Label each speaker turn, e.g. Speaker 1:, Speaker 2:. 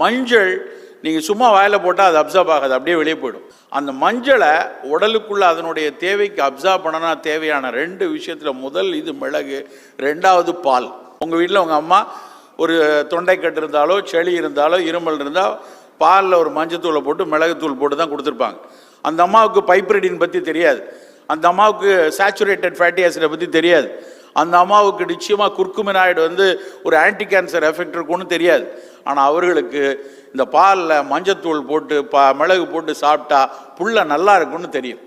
Speaker 1: மஞ்சள் நீங்கள் சும்மா வாயில் போட்டால் அது அப்சார்ப் ஆகாது, அப்படியே வெளியே போயிடும். அந்த மஞ்சளை உடலுக்குள்ளே அதனுடைய தேவைக்கு அப்சார்ப் பண்ணனா தேவையான 2 விஷயத்தில் முதல் இது மிளகு, 2வது பால். உங்கள் வீட்டில் உங்கள் அம்மா ஒரு தொண்டைக்கட்டு இருந்தாலோ செளி இருந்தாலோ இருமல் இருந்தால் பாலில் ஒரு மஞ்சத்தூளை போட்டு மிளகுத்தூள் போட்டு தான் கொடுத்துருப்பாங்க. அந்த அம்மாவுக்கு பைப்ரிடின் பற்றி தெரியாது, அந்த அம்மாவுக்கு சேச்சுரேட்டட் ஃபேட்டி ஆசிடை பற்றி தெரியாது, அந்த அம்மாவுக்கு நிச்சயமாக குர்குமினாய்டு ஒரு ஆன்டி கேன்சர் எஃபெக்ட் இருக்குன்னு தெரியாது. ஆனால் அவர்களுக்கு இந்த பாலில் மஞ்சத்தூள் போட்டு மிளகு போட்டு சாப்பிட்டா புள்ள நல்லா இருக்குன்னு தெரியும்.